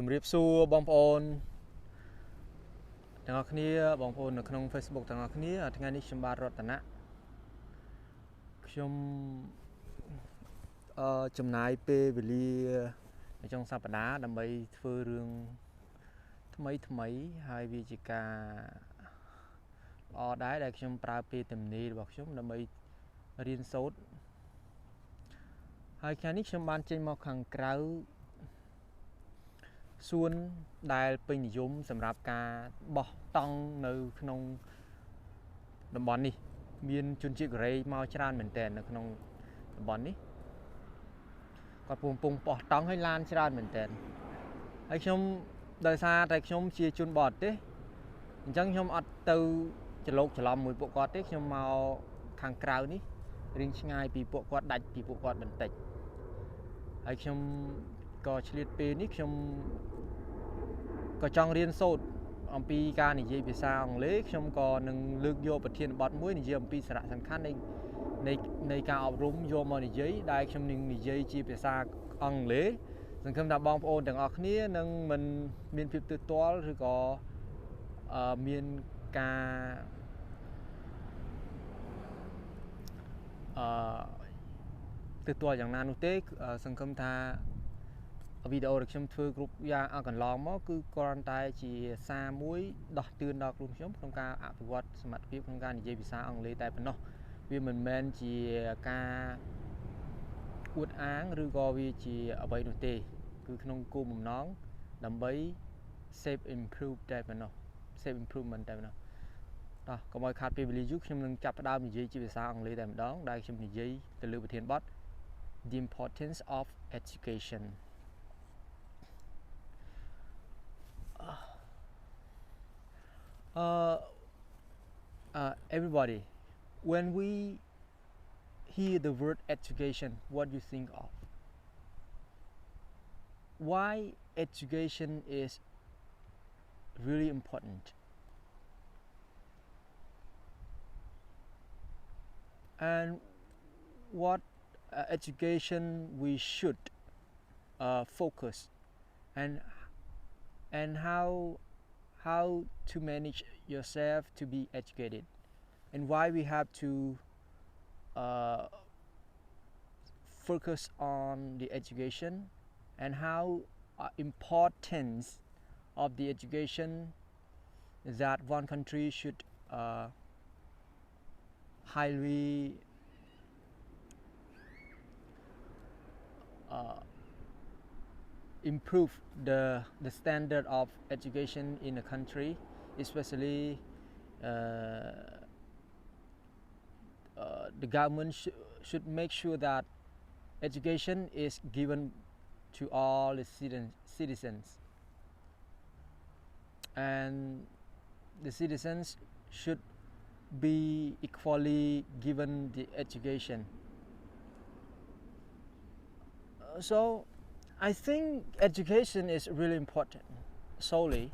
ជំរាបសួរបងប្អូនទាំងអស់គ្នាបងប្អូននៅក្នុង Facebook ទាំងអស់គ្នាថ្ងៃនេះខ្ញុំបាទរតនៈខ្ញុំចំណាយពេលវេលានៅចុងសប្តាហ៍ដើម្បីធ្វើរឿងថ្មីហើយវាជាការល្អដែរដែលខ្ញុំប្រើពេលទំនេររបស់ខ្ញុំដើម្បីរៀនសូត្រហើយថ្ងៃនេះខ្ញុំបានចេញមកខាងក្រៅសួនដែលពេញនិយមសម្រាប់ការបោះតង់នៅក្នុងតំបន់នេះមានជនជាតិកូរ៉េមកច្រើនមែនទែននៅក្នុងតំបន់នេះគាត់ពុំបោះតង់ឲ្យឡានច្រើនមែនទែនហើយខ្ញុំដោយសារតែខ្ញុំជាជនបរទេសអញ្ចឹងខ្ញុំអត់ទៅច្រឡំមួយពួកគាត់ទេខ្ញុំមកខាងក្រៅនេះរៀងឆ្ងាយពីពួកគាត់ដាច់ពីពួកគាត់បន្តិចហើយខ្ញុំក៏ឆ្លៀតពេលនេះខ្ញុំក៏ចង់រៀនសូត្រអំពីការនិយាយភាសាអង់គ្លេសខ្ញុំក៏នឹងលើកយកប្រធានបទមួយនិយាយអំពីសារៈសំខាន់នៃការអប់រំយកមកនិយាយដែលខ្ញុំនឹងនិយាយជាភាសាអង់គ្លេសសង្ឃឹមថាបងប្អូនទាំងអស់គ្នានឹងមិនមានភាពទើសទាល់ឬក៏មានការទើសទាល់យ៉ាងណានោះទេសង្ឃឹមថាវីដេអូដែលខ្ញុំធ្វើគ្រប់យ៉ាងកន្លងមកគឺគ្រាន់តែជាសារមួយដោះតឿនដល់ខ្លួនខ្ញុំក្នុងការអភិវឌ្ឍសមត្ថភាពក្នុងការនិយាយភាសាអង់គ្លេសតែប៉ុណ្ណោះវាមិនមែនជាការអួតអាងឬក៏វាជាអ្វីនោះទេគឺក្នុងគោលបំណងដើម្បី save improve តែប៉ុណ្ណោះ save improvement តែប៉ុណ្ណោះតោះកុំឲ្យខាតពេលវេលាយូរខ្ញុំនឹងចាប់ផ្ដើមនិយាយជាភាសាអង់គ្លេសតែម្ដងដែលខ្ញុំនិយាយទៅលើប្រធានបទ The importance of education everybody, when we hear the word education, what do you think of? Why education is really important? And what education we should focus and how to manage yourself to be educated and why we have to focus on the education and how importance of the education that one country should highly improve the standard of education in a country, especially the government should make sure that education is given to all the citizens and the citizens should be equally given the education. So I think education is really important. Solely,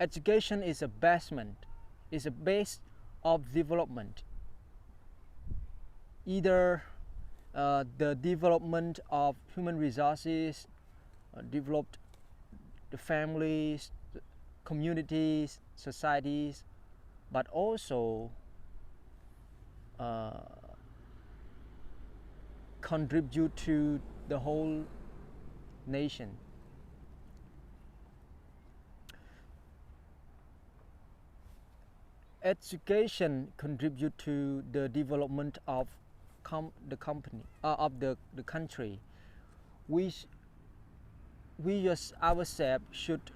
education is a basement, is a base of development. Either the development of human resources, developed the families, the communities, societies, but also contribute to the whole nation. Education contribute to the development of the company of the country. We ourselves should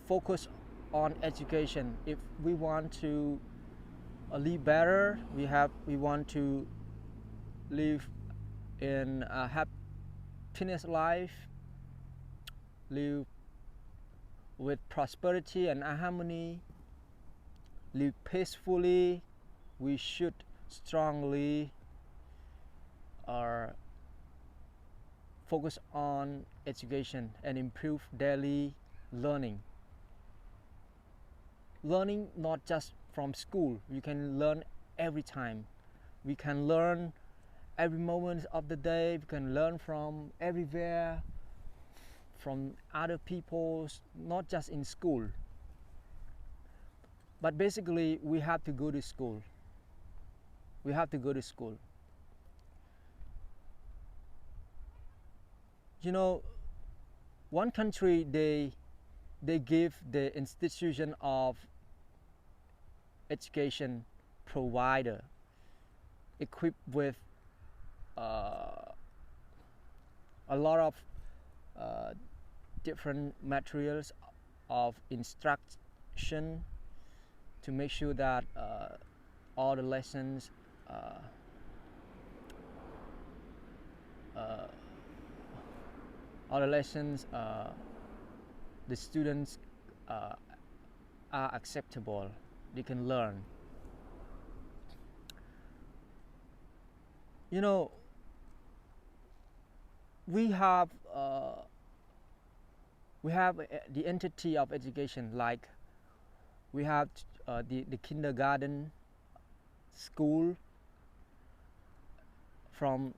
focus on education if we want to live better. We want to live in a happiness life, live with prosperity and harmony, live peacefully. We should strongly focus on education and improve daily learning. Learning not just from school, you can learn every time. We can learn every moment of the day. We can learn from everywhere, from other people, not just in school. But basically, we have to go to school. We have to go to school. You know, one country they give the institution of education provider equipped with a lot of different materials of instruction to make sure that all the lessons the students are acceptable, they can learn. You know, we have the entity of education, like we have the kindergarten school, from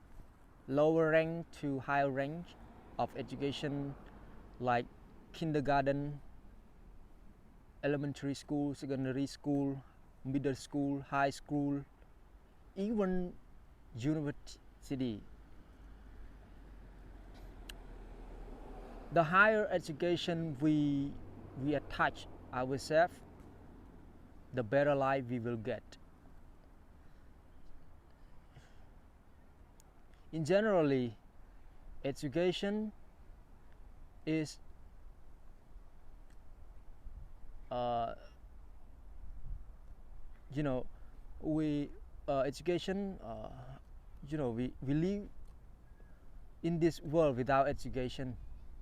lower rank to higher rank of education, like kindergarten, elementary school, secondary school, middle school, high school, even university. The higher education we attach ourselves, the better life we will get. In generally, education is we education we live in this world. Without education,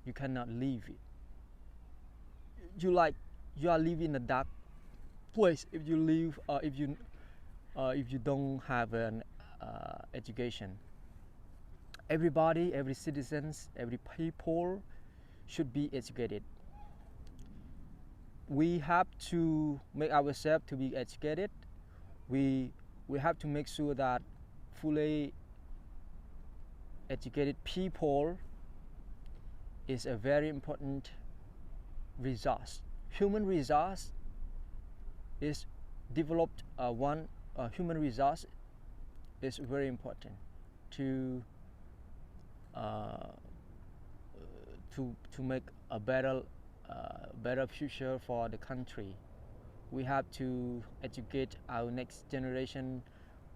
you cannot live it. You are living in a dark place if you live if you don't have an education. Everybody, every citizens, every people should be educated. We have to make ourselves to be educated. We have to make sure that fully educated people is a very important resource. Human resource is developed. Human resource is very important to make a better future for the country. We have to educate our next generation.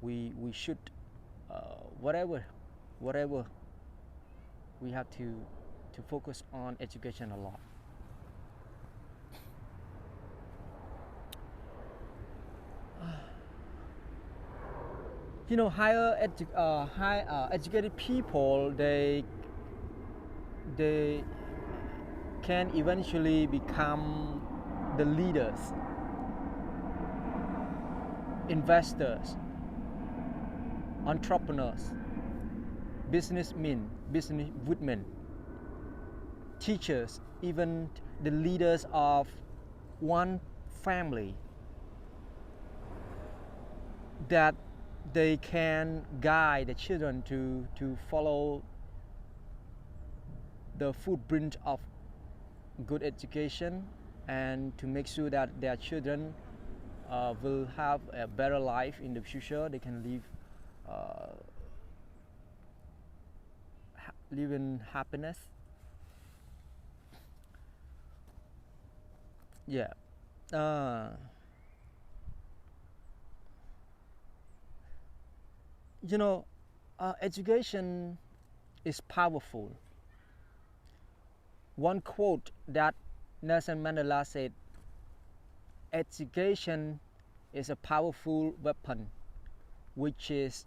We should whatever we have to focus on education a lot. You know, high educated people, they can eventually become the leaders, investors, entrepreneurs, businessmen, businesswomen, teachers, even the leaders of one family, that they can guide the children to follow the footprint of good education, and to make sure that their children will have a better life in the future. They can live in happiness. Yeah. You know, education is powerful. One quote that Nelson Mandela said: education is a powerful weapon which is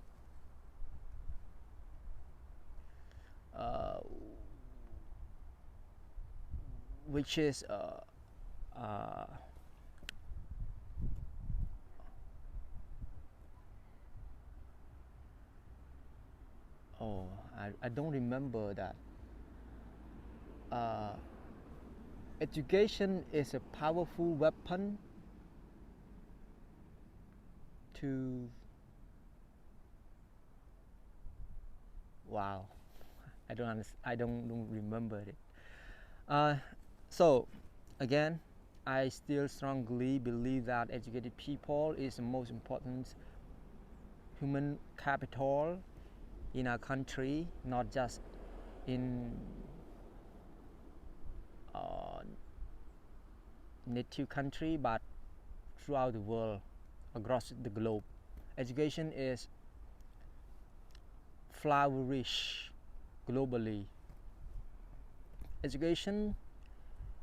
I don't remember that. Education is a powerful weapon to Wow, I don't remember it. So again, I still strongly believe that educated people is the most important human capital in our country, not just in uh, native country, but throughout the world, across the globe. Education is flourish globally. Education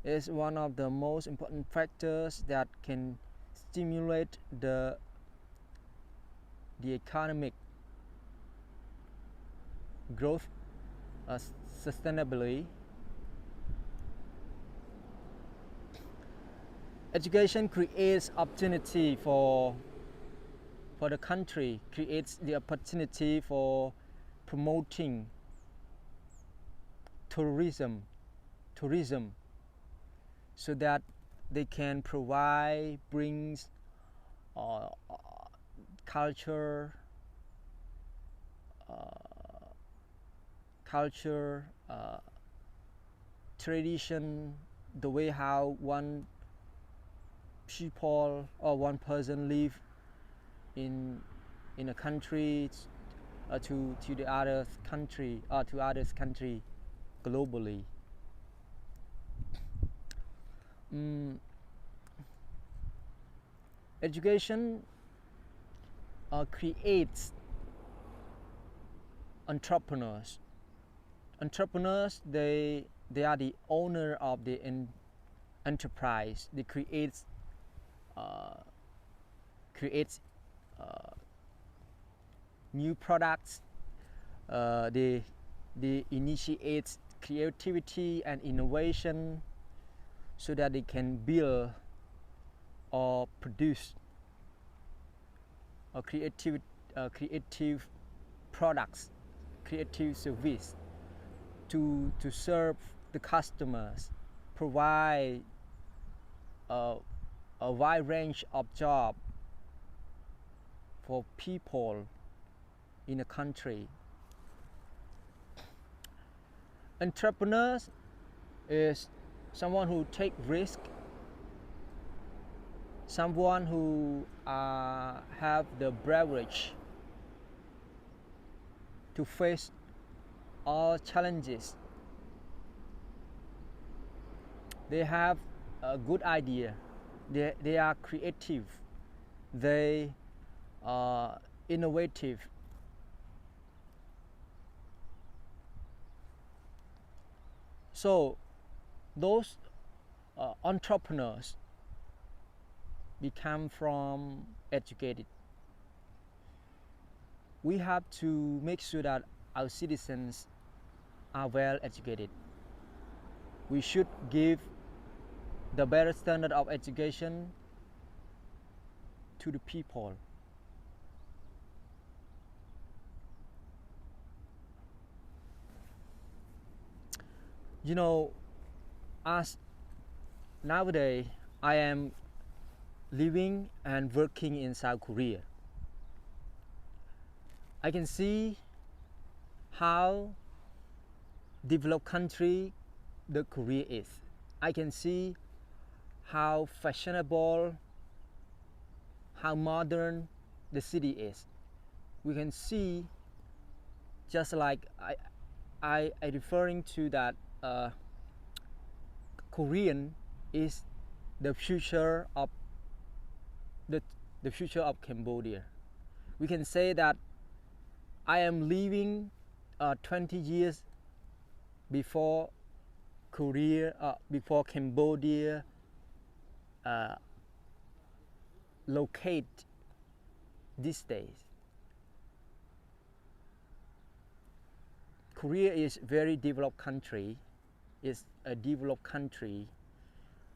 is one of the most important factors that can stimulate the economic growth sustainably. Education creates opportunity for the country, creates the opportunity for promoting tourism so that they can provide brings uh, culture culture tradition, the way how one people or one person live in a country to the other country or to others country globally. Education creates entrepreneurs. Entrepreneurs, they are the owner of the enterprise. They uh, creates new products. They initiate creativity and innovation so that they can build or produce a creative products, creative service to serve the customers, provide a wide range of job for people in a country. Entrepreneurs is someone who take risk, someone who have the bravery to face all challenges. They have a good idea. They are creative. They are innovative. So those entrepreneurs become from educated. We have to make sure that our citizens are well educated. We should give the better standard of education to the people. You know, as nowadays I am living and working in South Korea, I can see how developed country the Korea is. I can see how fashionable, how modern the city is. We can see, just like I referring to that Korean is the future of the future of Cambodia. We can say that I am living 20 years before Korea, before Cambodia locate these days. Korea is very developed country. It's a developed country.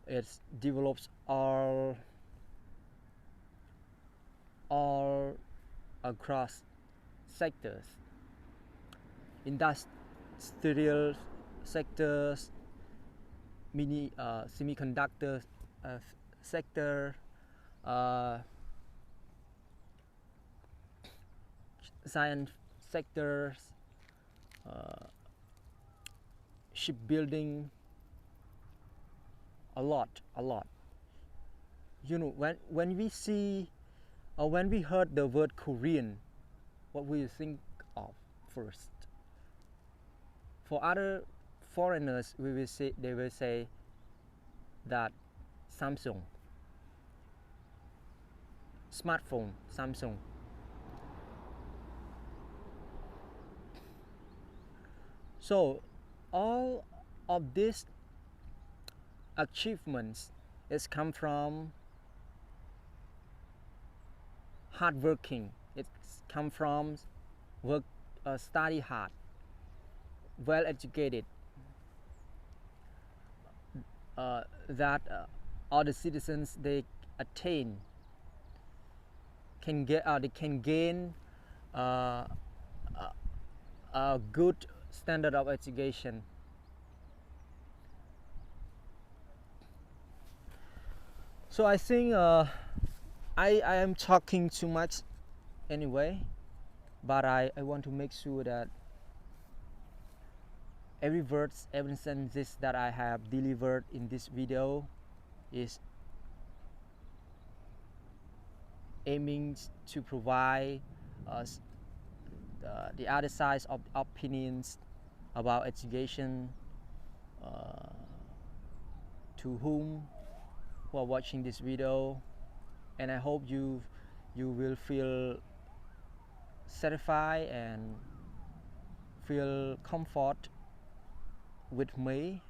It develops all across sectors, industrial sectors, semiconductor sector, science sectors, uh, shipbuilding, a lot. You know, when we see or when we heard the word Korean, what will you think of first? For other foreigners, they will say that Samsung, smartphone, Samsung. So all of these achievements is come from hard working. It's come from work, study hard, well educated. That all the citizens they attain they can gain uh, a good standard of education. So I think I am talking too much anyway, but I want to make sure that every words, every sentences that I have delivered in this video is aiming to provide us the other side of opinions about education to whom who are watching this video, and I hope you will feel satisfied and feel comfort with me.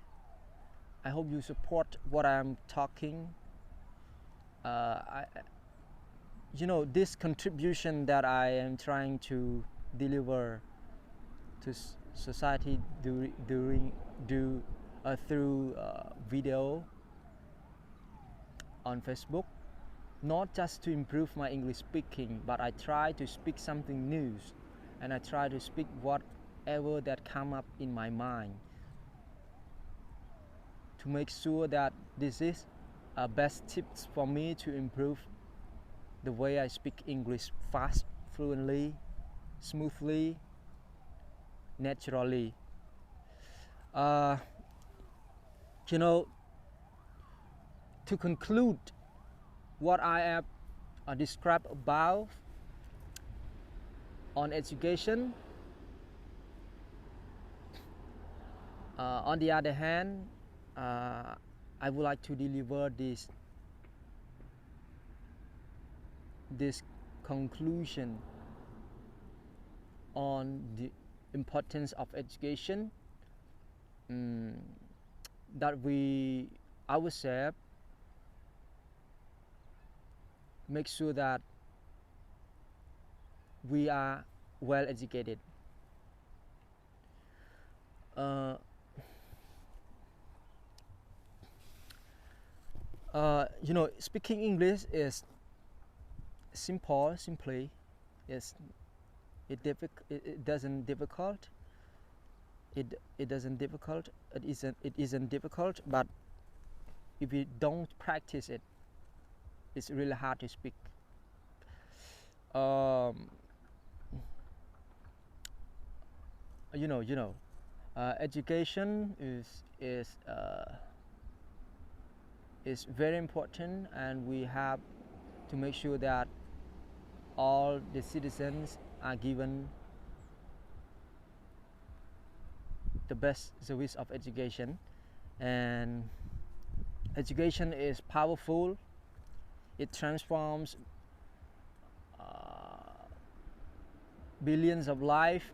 I hope you support what I'm talking. You know, this contribution that I am trying to deliver to society through video on Facebook, not just to improve my English speaking, but I try to speak something new, and I try to speak whatever that come up in my mind to make sure that this is best tips for me to improve the way I speak English fast, fluently, smoothly, naturally. You know, to conclude what I have described above on education, on the other hand, I would like to deliver this conclusion on the importance of education, that we ourselves make sure that we are well educated. You know, speaking English is simply is it doesn't difficult. It isn't difficult, but if you don't practice it, it's really hard to speak. You know, education is very important, and we have to make sure that all the citizens are given the best service of education. And education is powerful. It transforms billions of lives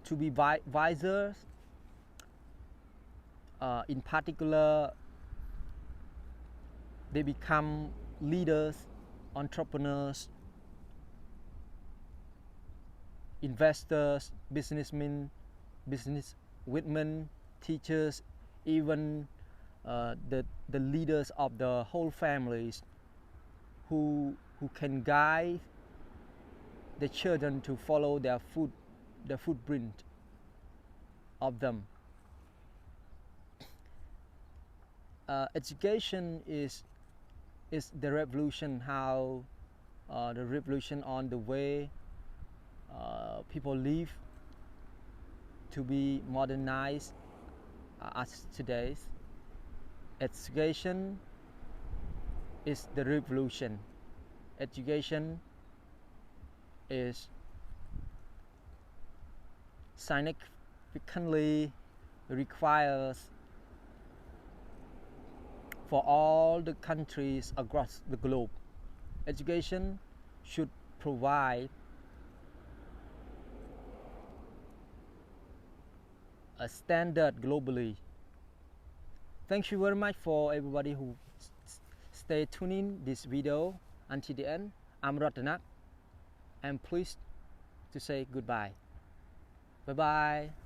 to be wiser. In particular, they become leaders, entrepreneurs, investors, businesswomen, teachers, even the leaders of the whole families who can guide the children to follow the footprint of them. Education is the revolution, the revolution on the way people live, to be modernized as today. Education is the revolution. Education is significantly requires for all the countries across the globe. Education should provide a standard globally. Thank you very much for everybody who stay tuning this video until the end. I'm Ratanak. I'm pleased to say goodbye. Bye bye.